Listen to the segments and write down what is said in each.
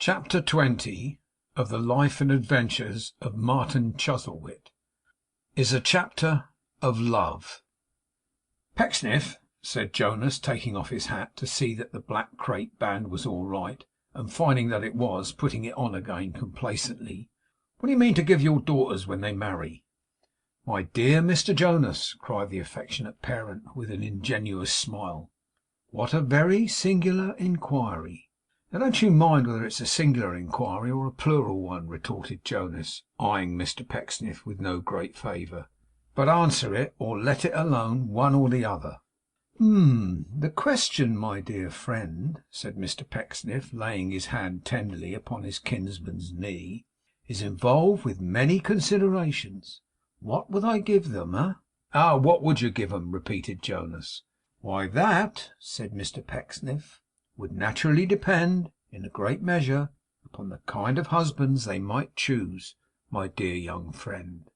Chapter 20 of the Life and Adventures of Martin Chuzzlewit is a chapter of love. Pecksniff, said Jonas, taking off his hat to see that the black crape band was all right, and finding that it was, putting it on again complacently, what do you mean to give your daughters when they marry? My dear Mr. Jonas, cried the affectionate parent with an ingenuous smile, what a very singular inquiry! Now don't you mind whether it's a singular inquiry or a plural one, retorted Jonas, eyeing Mr. Pecksniff with no great favour, but answer it or let it alone, one or the other. The question, my dear friend, said Mr. Pecksniff, laying his hand tenderly upon his kinsman's knee, is involved with many considerations. What would I give them, eh? Ah, what would you give 'em? Repeated Jonas. Why, that, said Mr. Pecksniff, would naturally depend, in a great measure, upon the kind of husbands they might choose, my dear young friend.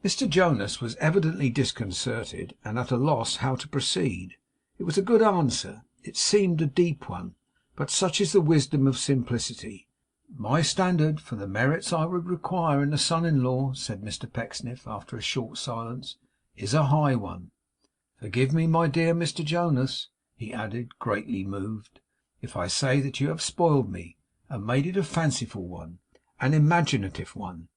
Mr. Jonas was evidently disconcerted, and at a loss how to proceed. It was a good answer. It seemed a deep one, but such is the wisdom of simplicity. My standard for the merits I would require in a son-in-law, said Mr. Pecksniff, after a short silence, is a high one. Forgive me, my dear Mr. Jonas, he added, greatly moved, if I say that you have spoiled me, and made it a fanciful one, an imaginative one,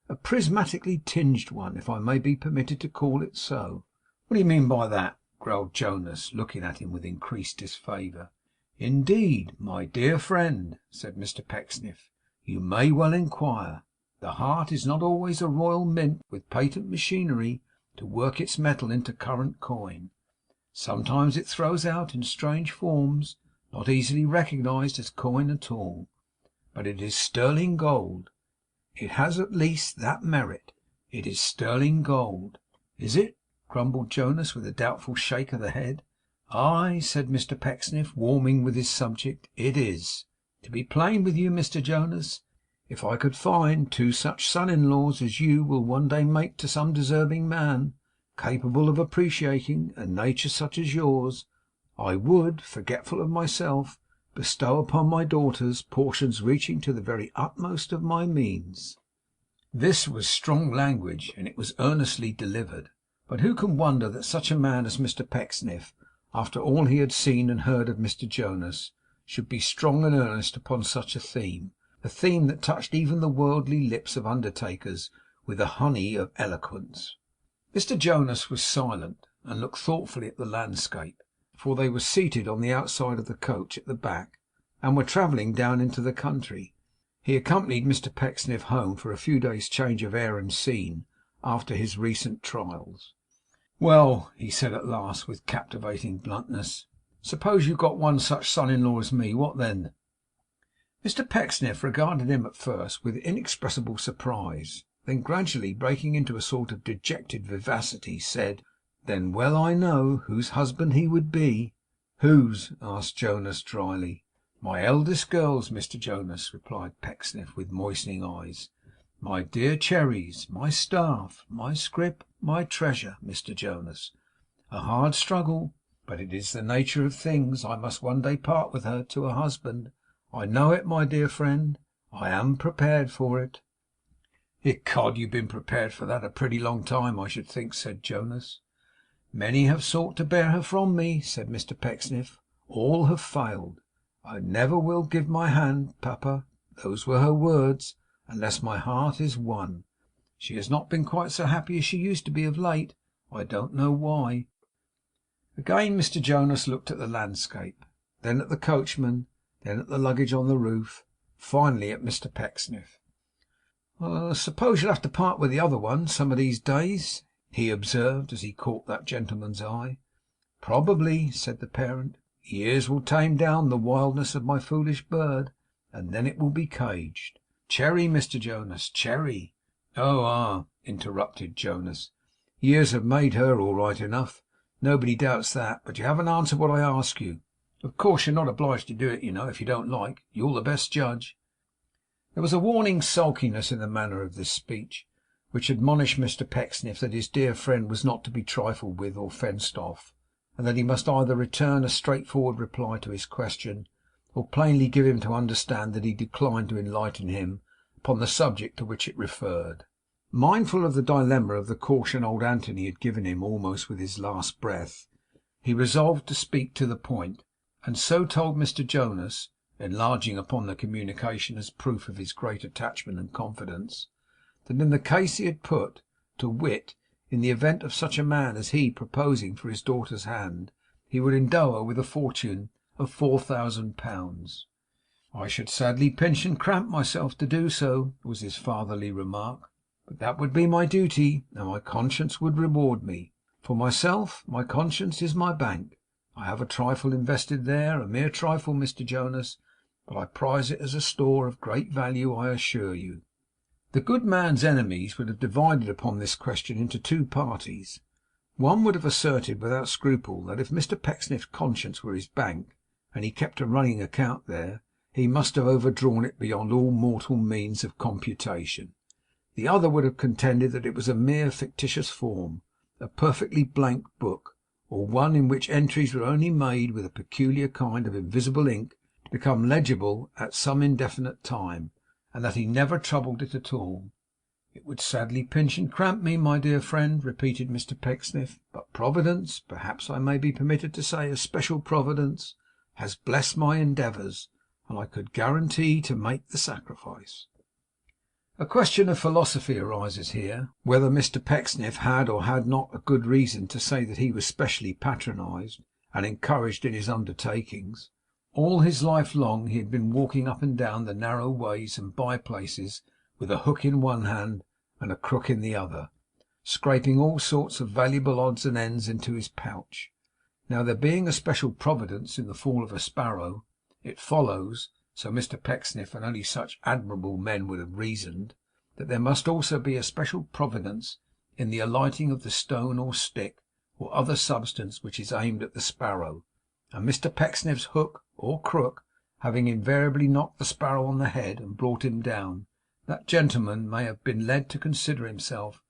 a prismatically tinged one, if I may be permitted to call it so. What do you mean by that? Growled Jonas, looking at him with increased disfavour. Indeed, my dear friend, said Mr. Pecksniff, you may well inquire. The heart is not always a royal mint with patent machinery to work its metal into current coin. Sometimes it throws out in strange forms, not easily recognized as coin at all. But it is sterling gold. It has at least that merit. It is sterling gold. Is it? Grumbled Jonas with a doubtful shake of the head. Aye, said Mr. Pecksniff, warming with his subject, it is. To be plain with you, Mr. Jonas, if I could find two such son-in-laws as you will one day make to some deserving man, capable of appreciating a nature such as yours, I would, forgetful of myself, bestow upon my daughters portions reaching to the very utmost of my means. This was strong language, and it was earnestly delivered. But who can wonder that such a man as Mr. Pecksniff, after all he had seen and heard of Mr. Jonas, should be strong and earnest upon such a theme that touched even the worldly lips of undertakers with the honey of eloquence? Mr. Jonas was silent, and looked thoughtfully at the landscape, for they were seated on the outside of the coach at the back, and were travelling down into the country. He accompanied Mr. Pecksniff home for a few days' change of air and scene after his recent trials. Well, he said at last, with captivating bluntness, suppose you got one such son-in-law as me, what then? Mr. Pecksniff regarded him at first with inexpressible surprise, then gradually breaking into a sort of dejected vivacity, said, then well I know whose husband he would be. Whose? asked Jonas dryly. My eldest girl's, Mr. Jonas, replied Pecksniff with moistening eyes. My dear Cherry's, my staff, my scrip, my treasure, Mr. Jonas. A hard struggle, but it is the nature of things. I must one day part with her to a husband. I know it, my dear friend. I am prepared for it. Ecod, you've been prepared for that a pretty long time, I should think, said Jonas. Many have sought to bear her from me, said Mr. Pecksniff. All have failed. I never will give my hand, Papa, those were her words, unless my heart is won. She has not been quite so happy as she used to be of late. I don't know why. Again Mr. Jonas looked at the landscape, then at the coachman, then at the luggage on the roof, finally at Mr. Pecksniff. Suppose you'll have to part with the other one some of these days, he observed, as he caught that gentleman's eye. Probably, said the parent. Years will tame down the wildness of my foolish bird, and then it will be caged. Cherry, Mr. Jonas, Cherry. Interrupted Jonas. Years have made her all right enough. Nobody doubts that. But you haven't answered what I ask you. Of course you're not obliged to do it, you know, if you don't like. You're the best judge. There was a warning sulkiness in the manner of this speech, which admonished Mr. Pecksniff that his dear friend was not to be trifled with or fenced off, and that he must either return a straightforward reply to his question, or plainly give him to understand that he declined to enlighten him upon the subject to which it referred. Mindful of the dilemma of the caution old Anthony had given him almost with his last breath, he resolved to speak to the point, and so told Mr Jonas, enlarging upon the communication as proof of his great attachment and confidence, that in the case he had put, to wit, in the event of such a man as he proposing for his daughter's hand, he would endow her with a fortune of £4,000. 'I should sadly pinch and cramp myself to do so,' was his fatherly remark, 'but that would be my duty, and my conscience would reward me. For myself, my conscience is my bank. I have a trifle invested there, a mere trifle, Mr Jonas, but I prize it as a store of great value, I assure you.' The good man's enemies would have divided upon this question into two parties. One would have asserted without scruple that if Mr Pecksniff's conscience were his bank, and he kept a running account there, he must have overdrawn it beyond all mortal means of computation. The other would have contended that it was a mere fictitious form, a perfectly blank book, or one in which entries were only made with a peculiar kind of invisible ink to become legible at some indefinite time, and that he never troubled it at all. 'It would sadly pinch and cramp me, my dear friend,' repeated Mr Pecksniff, 'but Providence, perhaps I may be permitted to say a special Providence, has blessed my endeavours, and I could guarantee to make the sacrifice.' A question of philosophy arises here, whether Mr Pecksniff had or had not a good reason to say that he was specially patronized and encouraged in his undertakings. All his life long he had been walking up and down the narrow ways and by places with a hook in one hand and a crook in the other, scraping all sorts of valuable odds and ends into his pouch. Now, there being a special providence in the fall of a sparrow, it follows, so Mr Pecksniff and only such admirable men would have reasoned, that there must also be a special providence in the alighting of the stone or stick or other substance which is aimed at the sparrow, and Mr Pecksniff's hook or crook having invariably knocked the sparrow on the head and brought him down, that gentleman may have been led to consider himself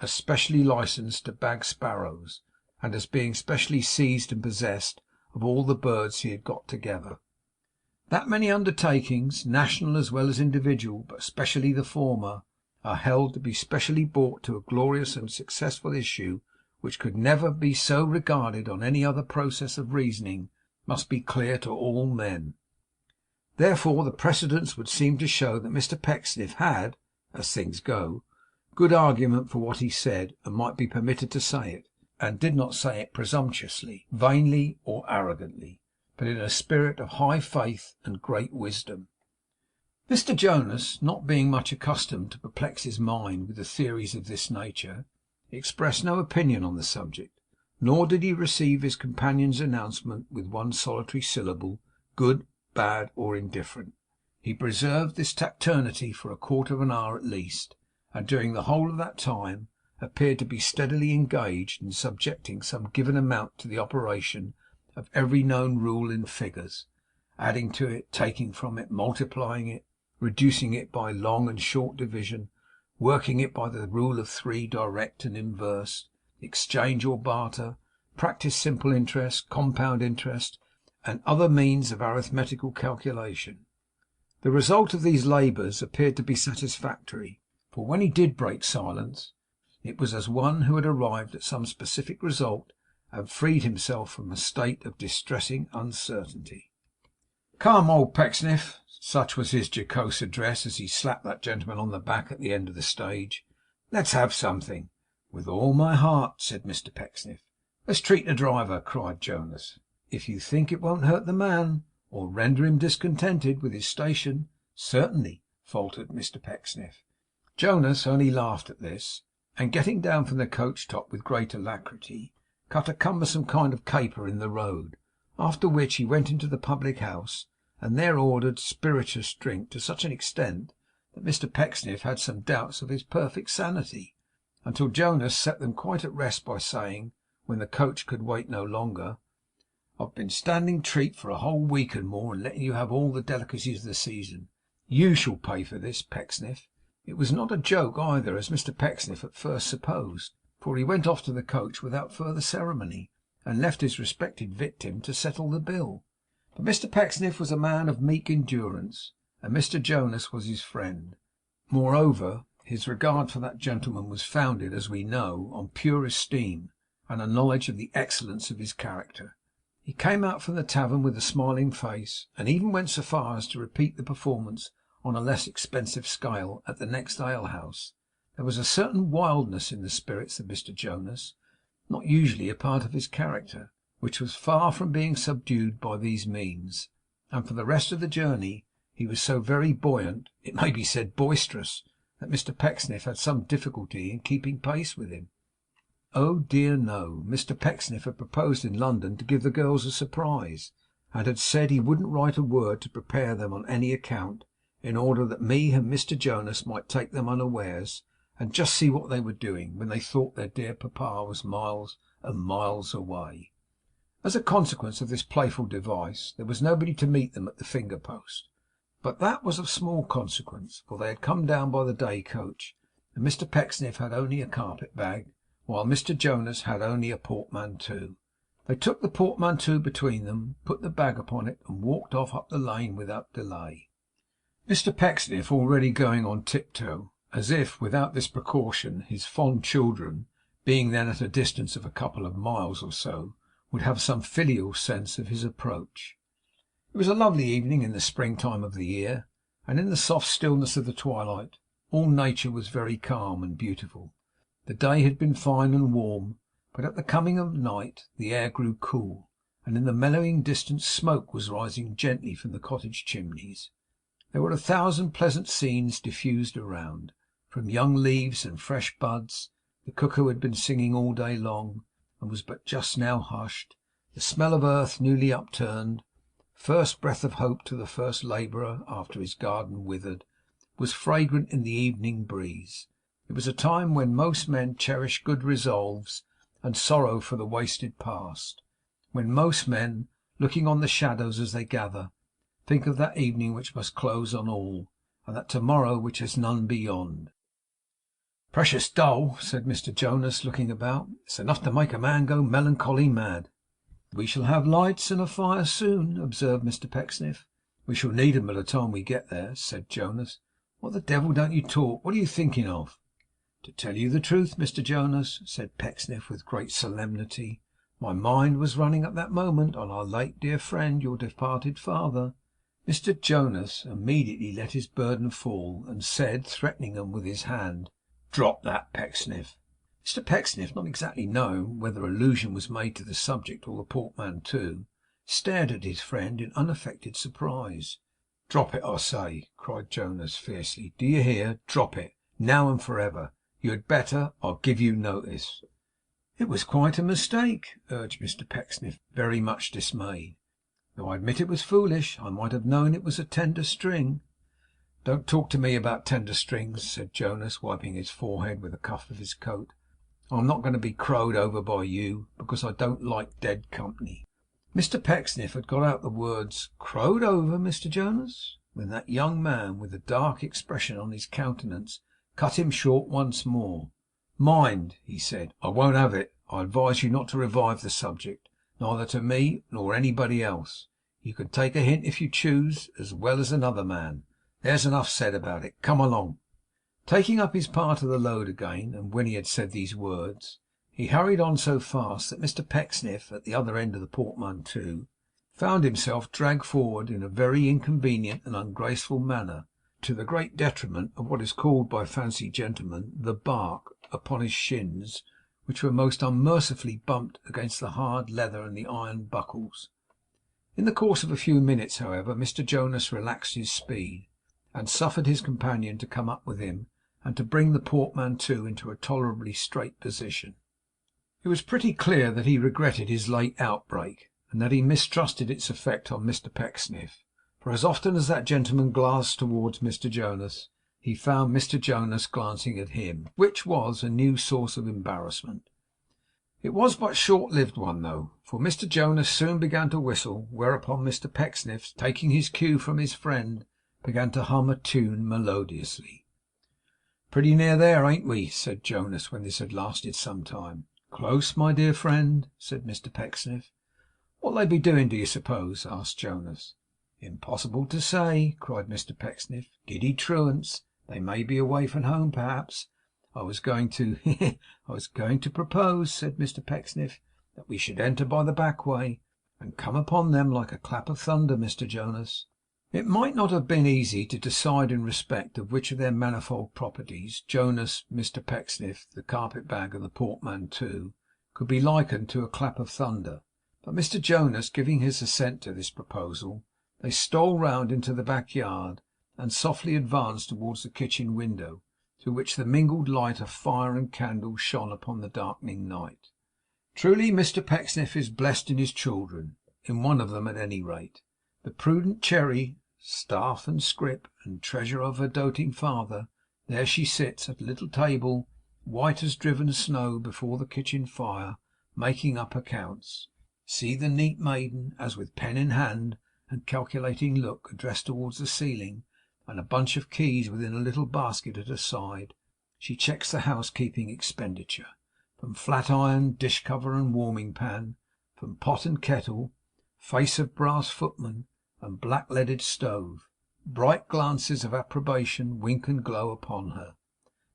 as specially licensed to bag sparrows, and as being specially seized and possessed of all the birds he had got together. That many undertakings, national as well as individual, but specially the former, are held to be specially brought to a glorious and successful issue, which could never be so regarded on any other process of reasoning, must be clear to all men. Therefore, the precedents would seem to show that Mr Pecksniff had, as things go, good argument for what he said, and might be permitted to say it, and did not say it presumptuously, vainly, or arrogantly, but in a spirit of high faith and great wisdom. Mr Jonas, not being much accustomed to perplex his mind with the theories of this nature, expressed no opinion on the subject, nor did he receive his companion's announcement with one solitary syllable, good, bad, or indifferent. He preserved this taciturnity for a quarter of an hour at least, and during the whole of that time appeared to be steadily engaged in subjecting some given amount to the operation of every known rule in figures, adding to it, taking from it, multiplying it, reducing it by long and short division, working it by the rule of 3 direct and inverse, exchange or barter, practice simple interest, compound interest, and other means of arithmetical calculation. The result of these labours appeared to be satisfactory, for when he did break silence, it was as one who had arrived at some specific result and freed himself from a state of distressing uncertainty. 'Come, old Pecksniff,' such was his jocose address as he slapped that gentleman on the back at the end of the stage, 'let's have something.' 'With all my heart,' said Mr Pecksniff. 'Let's treat the driver,' cried Jonas. 'If you think it won't hurt the man, or render him discontented with his station, certainly,' faltered Mr Pecksniff. Jonas only laughed at this, and getting down from the coach top with great alacrity, cut a cumbersome kind of caper in the road. After which he went into the public house, and there ordered spirituous drink to such an extent that Mr Pecksniff had some doubts of his perfect sanity, until Jonas set them quite at rest by saying, when the coach could wait no longer, 'I've been standing treat for a whole week and more, and letting you have all the delicacies of the season. You shall pay for this, Pecksniff.' It was not a joke either, as Mr Pecksniff at first supposed, for he went off to the coach without further ceremony, and left his respected victim to settle the bill. But Mr Pecksniff was a man of meek endurance, and Mr Jonas was his friend. Moreover, his regard for that gentleman was founded, as we know, on pure esteem, and a knowledge of the excellence of his character. He came out from the tavern with a smiling face, and even went so far as to repeat the performance on a less expensive scale at the next alehouse. There was a certain wildness in the spirits of Mr Jonas, not usually a part of his character, which was far from being subdued by these means; and for the rest of the journey he was so very buoyant, it may be said boisterous, that Mr Pecksniff had some difficulty in keeping pace with him. Oh dear no! Mr Pecksniff had proposed in London to give the girls a surprise, and had said he wouldn't write a word to prepare them on any account, in order that me and Mr Jonas might take them unawares, and just see what they were doing, when they thought their dear papa was miles and miles away. As a consequence of this playful device, there was nobody to meet them at the finger post. But that was of small consequence, for they had come down by the day coach, and Mr Pecksniff had only a carpet bag, while Mr Jonas had only a portmanteau. They took the portmanteau between them, put the bag upon it, and walked off up the lane without delay. Mr Pecksniff already going on tiptoe, as if, without this precaution, his fond children, being then at a distance of a couple of miles or so, would have some filial sense of his approach. It was a lovely evening in the springtime of the year, and in the soft stillness of the twilight all nature was very calm and beautiful. The day had been fine and warm, but at the coming of night the air grew cool, and in the mellowing distance smoke was rising gently from the cottage chimneys. There were 1,000 pleasant scenes diffused around, from young leaves and fresh buds, the cuckoo had been singing all day long, and was but just now hushed, the smell of earth newly upturned, first breath of hope to the first labourer after his garden withered, was fragrant in the evening breeze. It was a time when most men cherish good resolves, and sorrow for the wasted past; when most men, looking on the shadows as they gather, think of that evening which must close on all, and that to-morrow which has none beyond. 'Precious dull,' said Mr Jonas, looking about. 'It's enough to make a man go melancholy mad.' 'We shall have lights and a fire soon,' observed Mr Pecksniff. 'We shall need 'em by the time we get there,' said Jonas. 'What the devil don't you talk? What are you thinking of?' 'To tell you the truth, Mr Jonas,' said Pecksniff with great solemnity, 'my mind was running at that moment on our late dear friend, your departed father.' Mr Jonas immediately let his burden fall, and said, threatening him with his hand, 'Drop that, Pecksniff.' Mr Pecksniff, not exactly knowing whether allusion was made to the subject or the portmanteau, stared at his friend in unaffected surprise. 'Drop it, I say!' cried Jonas fiercely. 'Do you hear? Drop it, now and for ever. You had better. I give you notice.' 'It was quite a mistake,' urged Mr Pecksniff, very much dismayed. 'Though I admit it was foolish. I might have known it was a tender string.' 'Don't talk to me about tender strings,' said Jonas, wiping his forehead with a cuff of his coat. 'I'm not going to be crowed over by you, because I don't like dead company.' Mr Pecksniff had got out the words 'crowed over, Mr Jonas?' when that young man, with a dark expression on his countenance, cut him short once more. 'Mind!' he said, 'I won't have it. I advise you not to revive the subject, neither to me nor anybody else. You can take a hint if you choose, as well as another man. There's enough said about it. Come along.' Taking up his part of the load again, and when he had said these words, he hurried on so fast that Mr Pecksniff, at the other end of the portmanteau, found himself dragged forward in a very inconvenient and ungraceful manner, to the great detriment of what is called by fancy gentlemen the bark upon his shins, which were most unmercifully bumped against the hard leather and the iron buckles. In the course of a few minutes, however, Mr Jonas relaxed his speed, and suffered his companion to come up with him, and to bring the portmanteau into a tolerably straight position. It was pretty clear that he regretted his late outbreak, and that he mistrusted its effect on Mr Pecksniff; for as often as that gentleman glanced towards Mr Jonas, he found Mr Jonas glancing at him, which was a new source of embarrassment. It was but a short-lived one, though, for Mr Jonas soon began to whistle, whereupon Mr Pecksniff, taking his cue from his friend, began to hum a tune melodiously. 'Pretty near there, ain't we?' said Jonas, when this had lasted some time. 'Close, my dear friend,' said Mr Pecksniff. What'll they be doing, do you suppose?' asked Jonas. 'Impossible to say,' cried Mr Pecksniff. 'Giddy truants! They may be away from home, perhaps. I was going to I was going to propose,' said Mr Pecksniff, 'that we should enter by the back way, and come upon them like a clap of thunder, Mr Jonas.' It might not have been easy to decide in respect of which of their manifold properties, Jonas, Mr Pecksniff, the carpet bag, and the portmanteau, could be likened to a clap of thunder. But Mr Jonas giving his assent to this proposal, they stole round into the back yard, and softly advanced towards the kitchen window, through which the mingled light of fire and candle shone upon the darkening night. Truly Mr Pecksniff is blessed in his children, in one of them at any rate. The prudent Cherry, staff and scrip, and treasure of her doting father, there she sits at a little table, white as driven snow, before the kitchen fire, making up accounts. See the neat maiden, as with pen in hand and calculating look addressed towards the ceiling, and a bunch of keys within a little basket at her side, she checks the housekeeping expenditure, from flat iron, dish cover, and warming pan, from pot and kettle, face of brass footman, and black leaded stove. Bright glances of approbation wink and glow upon her.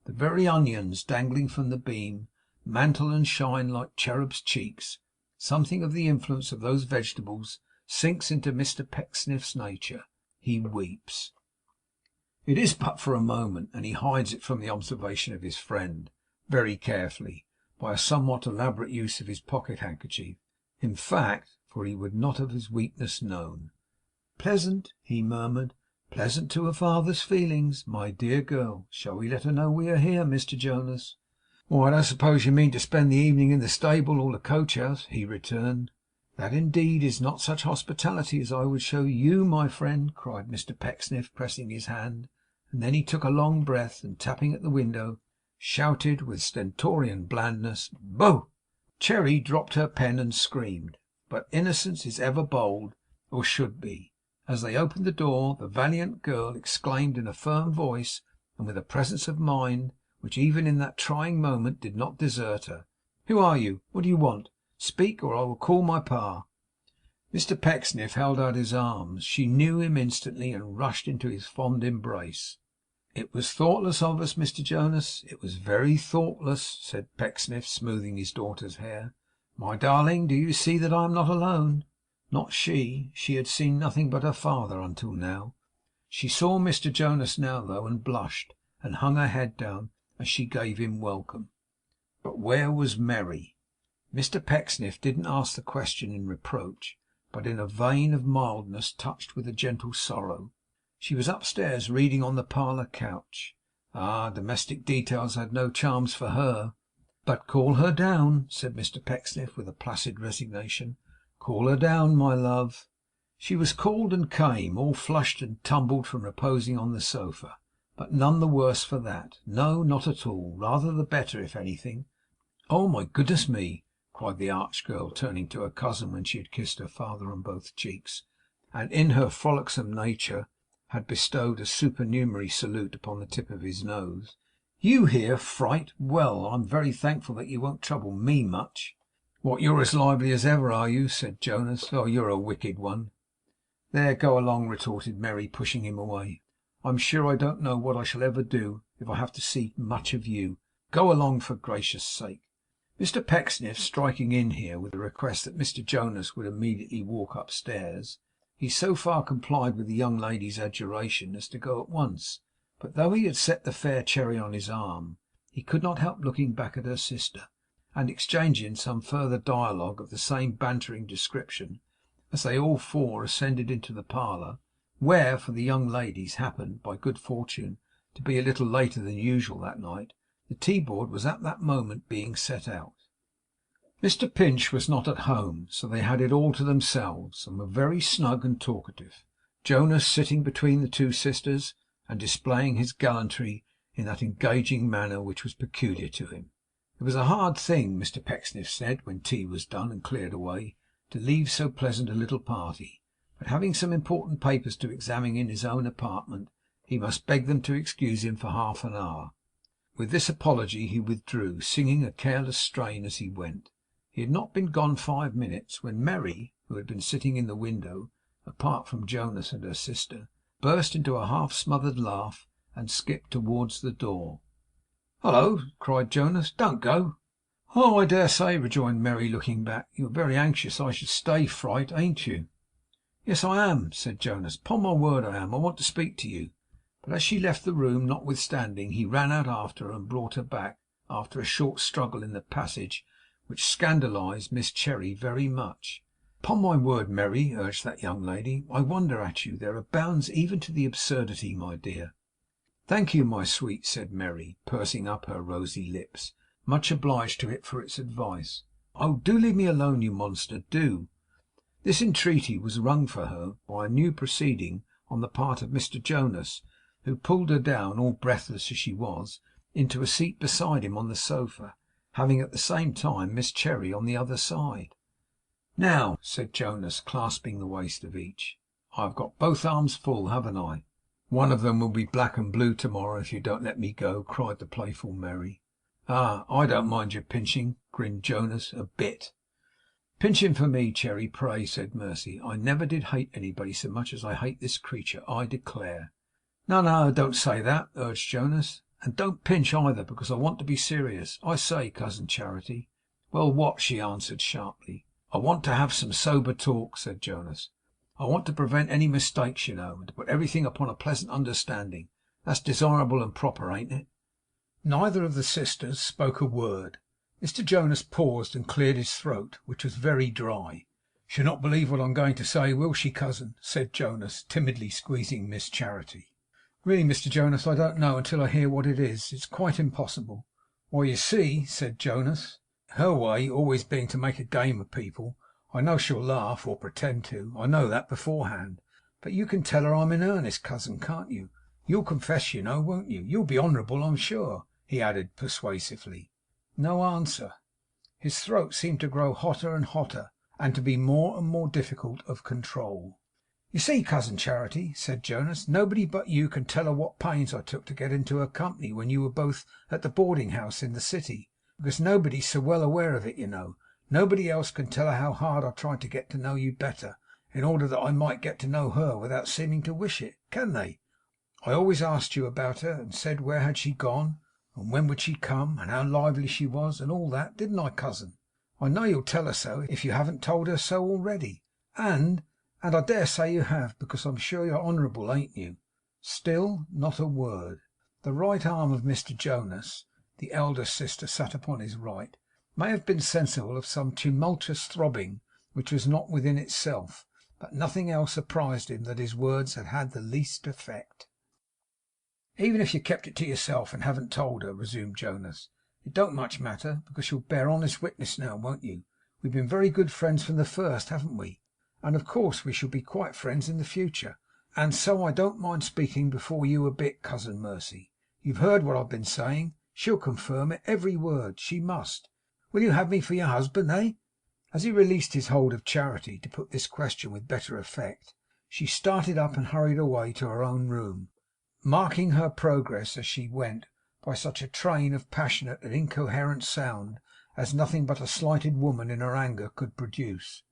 The very onions dangling from the beam mantle and shine like cherubs' cheeks. Something of the influence of those vegetables sinks into Mr Pecksniff's nature. He weeps. It is but for a moment, and he hides it from the observation of his friend, very carefully, by a somewhat elaborate use of his pocket handkerchief. In fact, for he would not have his weakness known. 'Pleasant,' he murmured, 'pleasant to her father's feelings, my dear girl. Shall we let her know we are here, Mr Jonas?' 'Why, I don't suppose you mean to spend the evening in the stable or the coach house,' he returned. 'That indeed is not such hospitality as I would show YOU, my friend,' cried Mr Pecksniff, pressing his hand. And then he took a long breath, and tapping at the window, shouted with stentorian blandness, 'Booh!' Cherry dropped her pen and screamed. But innocence is ever bold, or should be. As they opened the door, the valiant girl exclaimed in a firm voice, and with a presence of mind which even in that trying moment did not desert her, 'Who are you? What do you want? Speak, or I will call my pa.' Mr Pecksniff held out his arms. She knew him instantly, and rushed into his fond embrace. 'It was thoughtless of us, Mr Jonas. It was very thoughtless,' said Pecksniff, smoothing his daughter's hair. 'My darling, do you see that I am not alone?' Not she. She had seen nothing but her father until now. She saw Mr Jonas now, though, and blushed, and hung her head down as she gave him welcome. But where was Merry? Mr Pecksniff didn't ask the question in reproach, but in a vein of mildness touched with a gentle sorrow. She was upstairs reading on the parlour couch. Ah, domestic details had no charms for her. 'But call her down,' said Mr Pecksniff with a placid resignation. 'Call her down, my love.' She was called and came, all flushed and tumbled from reposing on the sofa, but none the worse for that. No, not at all. Rather the better, if anything. 'Oh, my goodness me!' cried the arch girl, turning to her cousin when she had kissed her father on both cheeks, and in her frolicsome nature had bestowed a supernumerary salute upon the tip of his nose. 'You here, fright! Well, I'm very thankful that you won't trouble ME much.' 'What, you're as lively as ever, are you?' said Jonas. 'Oh, you're a wicked one.' 'There, go along,' retorted Merry, pushing him away. 'I'm sure I don't know what I shall ever do if I have to see much of you. Go along, for gracious sake.' Mr Pecksniff striking in here with a request that Mr Jonas would immediately walk upstairs, he so far complied with the young lady's adjuration as to go at once. But though he had set the fair Cherry on his arm, he could not help looking back at her sister, and exchanging some further dialogue of the same bantering description, as they all four ascended into the parlour, where, for the young ladies happened, by good fortune, to be a little later than usual that night, the tea board was at that moment being set out. Mr Pinch was not at home, so they had it all to themselves, and were very snug and talkative, Jonas sitting between the two sisters, and displaying his gallantry in that engaging manner which was peculiar to him. It was a hard thing, Mr Pecksniff said, when tea was done and cleared away, to leave so pleasant a little party, but having some important papers to examine in his own apartment, he must beg them to excuse him for half an hour. With this apology he withdrew, singing a careless strain as he went. He had not been gone 5 minutes when Merry, who had been sitting in the window, apart from Jonas and her sister, burst into a half smothered laugh, and skipped towards the door. "Hallo!" cried Jonas. "Don't go." "Oh, I dare say," rejoined Merry, looking back. "You're very anxious I should stay, Fright, ain't you?" "Yes, I am," said Jonas. "'Pon my word I am. I want to speak to you." But as she left the room notwithstanding, he ran out after her, and brought her back, after a short struggle in the passage, which scandalized Miss Cherry very much. "'Pon my word, Merry," urged that young lady, "I wonder at you. There are bounds even to the absurdity, my dear." "Thank you, my sweet," said Merry, pursing up her rosy lips, much obliged to it for its advice. "Oh, do leave me alone, you monster, do!" This entreaty was wrung for her by a new proceeding on the part of Mr Jonas, who pulled her down, all breathless as she was, into a seat beside him on the sofa, having at the same time Miss Cherry on the other side. "Now," said Jonas, clasping the waist of each, "I have got both arms full, haven't I?" "One of them will be black and blue tomorrow, if you don't let me go," cried the playful Merry. "Ah, I don't mind your pinching," grinned Jonas, "a bit." "Pinch him for me, Cherry, pray," said Mercy. "I never did hate anybody so much as I hate this creature, I declare." "No, no, don't say that," urged Jonas. "And don't pinch either, because I want to be serious. I say, Cousin Charity." "Well, what?" she answered sharply. "I want to have some sober talk," said Jonas. "I want to prevent any mistakes, you know, and to put everything upon a pleasant understanding. That's desirable and proper, ain't it?" Neither of the sisters spoke a word. Mr Jonas paused and cleared his throat, which was very dry. "She'll not believe what I'm going to say, will she, cousin?" said Jonas, timidly squeezing Miss Charity. "Really, Mr Jonas, I don't know until I hear what it is. It's quite impossible." "Why, you see," said Jonas, "her way always being to make a game of people, I know she'll laugh, or pretend to. I know that beforehand. But you can tell her I'm in earnest, cousin, can't you? You'll confess, you know, won't you? You'll be honourable, I'm sure," he added persuasively. No answer. His throat seemed to grow hotter and hotter, and to be more and more difficult of control. "You see, Cousin Charity," said Jonas, "nobody but you can tell her what pains I took to get into her company when you were both at the boarding house in the city, because nobody's so well aware of it, you know. Nobody else can tell her how hard I tried to get to know you better, in order that I might get to know her without seeming to wish it, can they? I always asked you about her, and said where had she gone, and when would she come, and how lively she was, and all that, didn't I, cousin? I know you'll tell her so, if you haven't told her so already. And I dare say you have, because I'm sure you're honourable, ain't you?" Still not a word. The right arm of Mr Jonas, the eldest sister sat upon his right, may have been sensible of some tumultuous throbbing which was not within itself, but nothing else apprised him that his words had had the least effect. "Even if you kept it to yourself, and haven't told her," resumed Jonas, "it don't much matter, because you'll bear honest witness now, won't you? We've been very good friends from the first, haven't we? And of course we shall be quite friends in the future. And so I don't mind speaking before you a bit, Cousin Mercy. You've heard what I've been saying. She'll confirm it, every word. She must. Will you have me for your husband, eh?" As he released his hold of Charity to put this question with better effect, she started up and hurried away to her own room, marking her progress as she went by such a train of passionate and incoherent sound as nothing but a slighted woman in her anger could produce.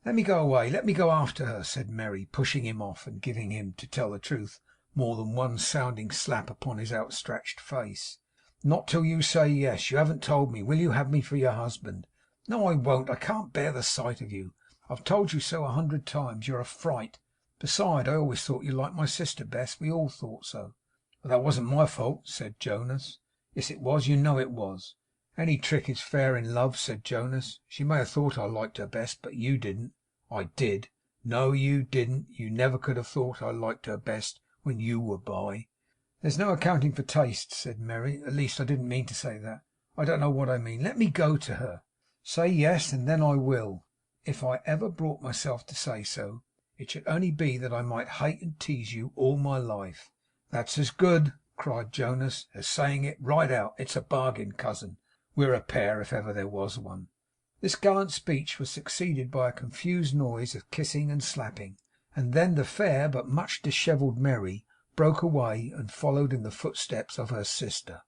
"Let me go away. Let me go after her," said Merry, pushing him off, and giving him, to tell the truth, more than one sounding slap upon his outstretched face. "Not till you say yes. You haven't told me. Will you have me for your husband?" "No, I won't. I can't bear the sight of you. I've told you so 100 times. You're a fright. Besides, I always thought you liked my sister best. We all thought so." "But that wasn't my fault," said Jonas. "Yes, it was. You know it was." "Any trick is fair in love," said Jonas. "She may have thought I liked her best, but you didn't." "I did." "No, you didn't. You never could have thought I liked her best when you were by." "There's no accounting for taste," said Merry. "At least I didn't mean to say that. I don't know what I mean. Let me go to her." "Say yes, and then I will. If I ever brought myself to say so, it should only be that I might hate and tease you all my life." "That's as good," cried Jonas, "as saying it right out. It's a bargain, cousin. We're a pair, if ever there was one." This gallant speech was succeeded by a confused noise of kissing and slapping, and then the fair but much dishevelled Merry broke away and followed in the footsteps of her sister.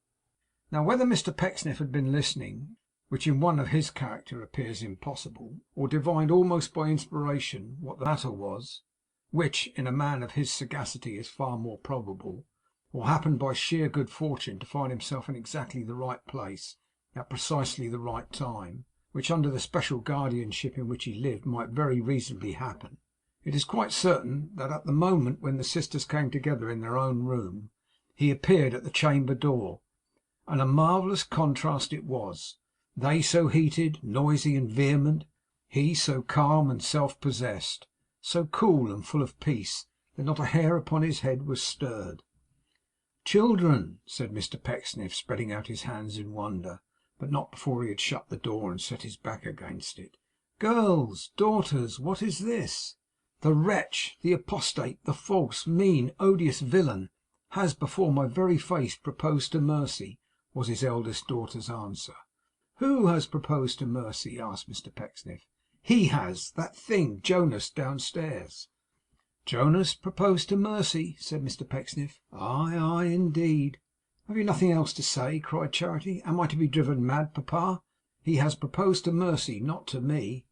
Now, whether Mr Pecksniff had been listening, which in one of his character appears impossible, or divined almost by inspiration what the matter was, which in a man of his sagacity is far more probable, or happened by sheer good fortune to find himself in exactly the right place at precisely the right time, which under the special guardianship in which he lived might very reasonably happen. It is quite certain that at the moment when the sisters came together in their own room, he appeared at the chamber door, and a marvellous contrast it was. They so heated, noisy, and vehement; he so calm and self-possessed, so cool and full of peace, that not a hair upon his head was stirred. 'Children,' said Mr Pecksniff, spreading out his hands in wonder, but not before he had shut the door and set his back against it. 'Girls, daughters, what is this? The wretch, the apostate, the false, mean, odious villain has before my very face proposed to Mercy,' was his eldest daughter's answer. 'Who has proposed to Mercy?' asked Mr Pecksniff. 'He has. That thing, Jonas, downstairs.' 'Jonas proposed to Mercy!' said Mr Pecksniff. 'Aye, aye, indeed.' 'Have you nothing else to say?' cried Charity. 'Am I to be driven mad, papa? He has proposed to Mercy, not to me.'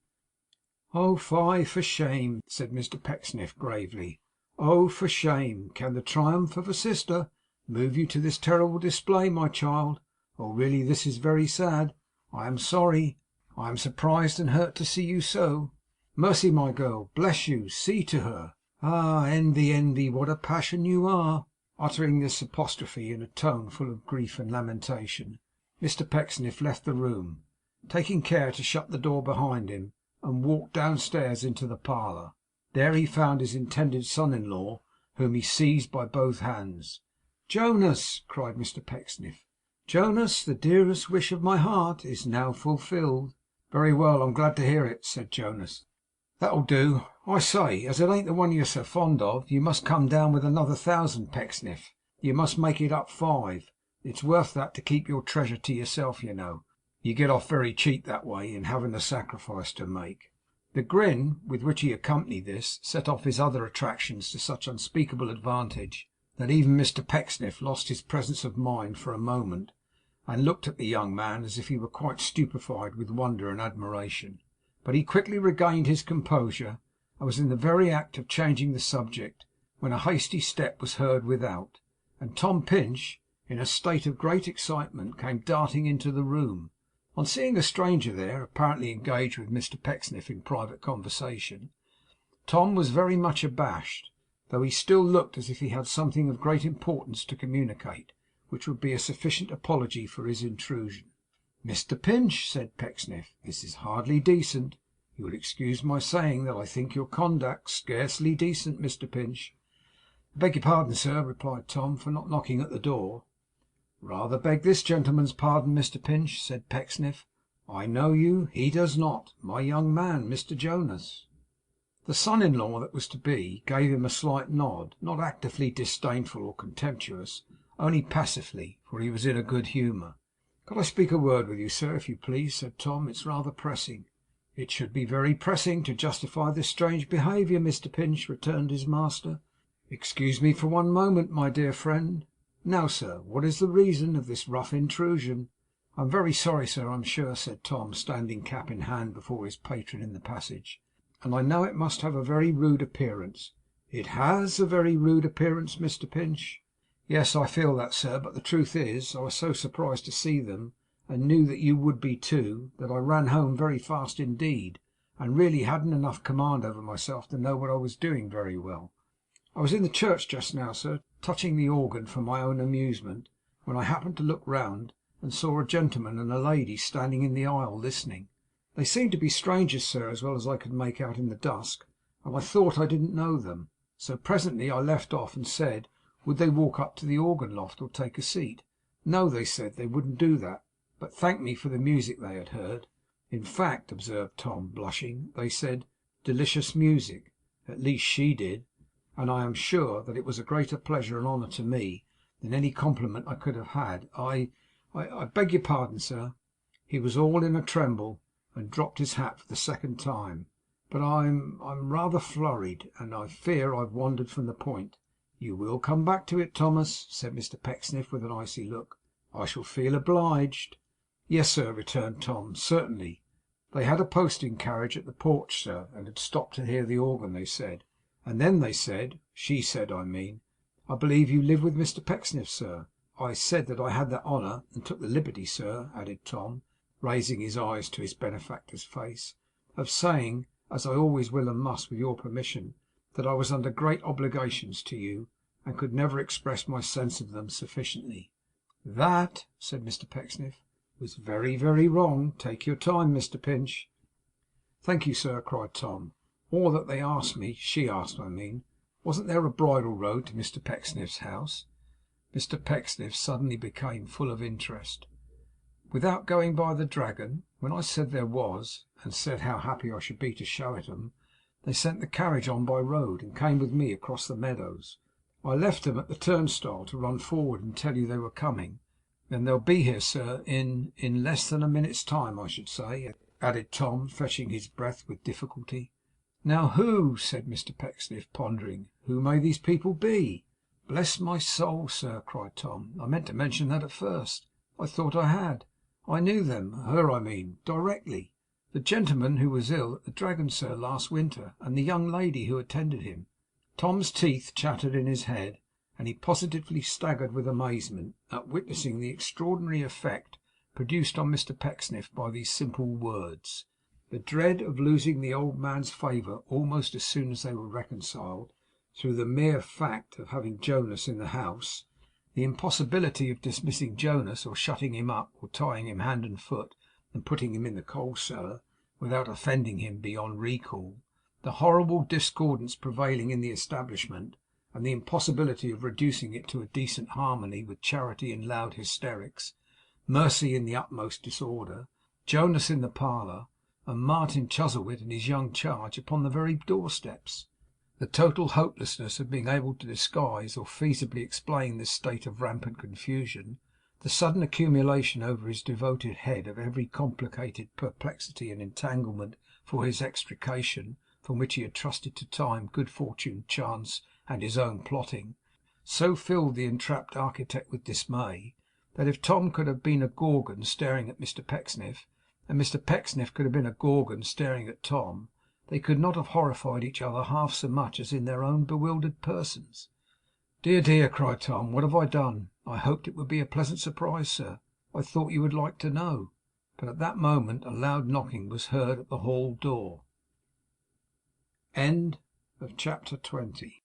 'Oh fie, for shame!' said Mr Pecksniff, gravely. 'Oh, for shame! Can the triumph of a sister move you to this terrible display, my child? Oh, really this is very sad. I am sorry. I am surprised and hurt to see you so. Mercy, my girl, bless you, see to her. Ah, envy, envy, what a passion you are!' Uttering this apostrophe in a tone full of grief and lamentation, Mr Pecksniff left the room, taking care to shut the door behind him, and walked downstairs into the parlour. There he found his intended son-in-law, whom he seized by both hands. 'Jonas!' cried Mr Pecksniff. 'Jonas, the dearest wish of my heart is now fulfilled.' 'Very well, I'm glad to hear it,' said Jonas. 'That'll do. I say, as it ain't the one you're so fond of, you must come down with another 1,000, Pecksniff. You must make it up 5. It's worth that to keep your treasure to yourself, you know. You get off very cheap that way, in having the sacrifice to make.' The grin with which he accompanied this set off his other attractions to such unspeakable advantage, that even Mr Pecksniff lost his presence of mind for a moment, and looked at the young man as if he were quite stupefied with wonder and admiration. But he quickly regained his composure, and was in the very act of changing the subject, when a hasty step was heard without, and Tom Pinch, in a state of great excitement, came darting into the room. On seeing a stranger there, apparently engaged with Mr Pecksniff in private conversation, Tom was very much abashed, though he still looked as if he had something of great importance to communicate, which would be a sufficient apology for his intrusion. 'Mr Pinch,' said Pecksniff, 'this is hardly decent. You will excuse my saying that I think your conduct scarcely decent, Mr Pinch.' 'I beg your pardon, sir,' replied Tom, 'for not knocking at the door.' 'Rather beg this gentleman's pardon, Mr Pinch,' said Pecksniff. 'I know you. He does not. My young man, Mr Jonas.' The son-in-law that was to be gave him a slight nod, not actively disdainful or contemptuous, only passively, for he was in a good humour. 'Could I speak a word with you, sir, if you please?' said Tom. 'It's rather pressing.' 'It should be very pressing to justify this strange behaviour, Mr Pinch,' returned his master. 'Excuse me for one moment, my dear friend. Now, sir, what is the reason of this rough intrusion?' 'I am very sorry, sir, I'm sure,' said Tom, standing cap in hand before his patron in the passage, 'and I know it must have a very rude appearance.' 'It has a very rude appearance, Mr Pinch.' 'Yes, I feel that, sir. But the truth is, I was so surprised to see them, and knew that you would be too, that I ran home very fast indeed, and really hadn't enough command over myself to know what I was doing very well. I was in the church just now, sir, touching the organ for my own amusement, when I happened to look round, and saw a gentleman and a lady standing in the aisle listening. They seemed to be strangers, sir, as well as I could make out in the dusk, and I thought I didn't know them. So presently I left off, and said, would they walk up to the organ loft or take a seat? No, they said they wouldn't do that, but thanked me for the music they had heard. In fact,' observed Tom, blushing, 'they said, delicious music. At least she did. And I am sure that it was a greater pleasure and honour to me than any compliment I could have had. I beg your pardon, sir.' He was all in a tremble, and dropped his hat for the second time. 'But I'm rather flurried, and I fear I've wandered from the point.' 'You will come back to it, Thomas,' said Mr Pecksniff with an icy look. 'I shall feel obliged. 'Yes, sir,' returned Tom. 'Certainly. They had a posting carriage at the porch, sir, and had stopped to hear the organ, they said. And then they said she said, I mean, "I believe you live with Mr Pecksniff, sir?" I said that I had that honour, and took the liberty, sir,' added Tom, raising his eyes to his benefactor's face, 'of saying, as I always will and must with your permission, that I was under great obligations to you, and could never express my sense of them sufficiently.' 'That,' said Mr Pecksniff, 'was very, very wrong. Take your time, Mr Pinch.' 'Thank you, sir,' cried Tom. 'Or that they asked me she asked, I mean, wasn't there a bridle road to Mr Pecksniff's house?' Mr Pecksniff suddenly became full of interest. 'Without going by the Dragon? When I said there was, and said how happy I should be to show it 'em, they sent the carriage on by road, and came with me across the meadows. I left them at the turnstile to run forward and tell you they were coming. Then they'll be here, sir, in less than a minute's time, I should say,' added Tom, fetching his breath with difficulty. 'Now who,' said Mr Pecksniff, pondering, 'who may these people be?' 'Bless my soul, sir,' cried Tom, 'I meant to mention that at first. I thought I had. I knew them, her I mean, directly. The gentleman who was ill at the Dragon, sir, last winter, and the young lady who attended him.' Tom's teeth chattered in his head, and he positively staggered with amazement at witnessing the extraordinary effect produced on Mr Pecksniff by these simple words. The dread of losing the old man's favour almost as soon as they were reconciled, through the mere fact of having Jonas in the house; the impossibility of dismissing Jonas, or shutting him up, or tying him hand and foot, and putting him in the coal cellar, without offending him beyond recall; the horrible discordance prevailing in the establishment, and the impossibility of reducing it to a decent harmony with Charity in loud hysterics, Mercy in the utmost disorder, Jonas in the parlour, and Martin Chuzzlewit and his young charge upon the very doorsteps; the total hopelessness of being able to disguise or feasibly explain this state of rampant confusion; the sudden accumulation over his devoted head of every complicated perplexity and entanglement for his extrication, from which he had trusted to time, good fortune, chance, and his own plotting, so filled the entrapped architect with dismay, that if Tom could have been a Gorgon staring at Mr Pecksniff, and Mr Pecksniff could have been a Gorgon staring at Tom, they could not have horrified each other half so much as in their own bewildered persons. 'Dear, dear!' cried Tom. 'What have I done? I hoped it would be a pleasant surprise, sir. I thought you would like to know.' But at that moment a loud knocking was heard at the hall door. Chapter 20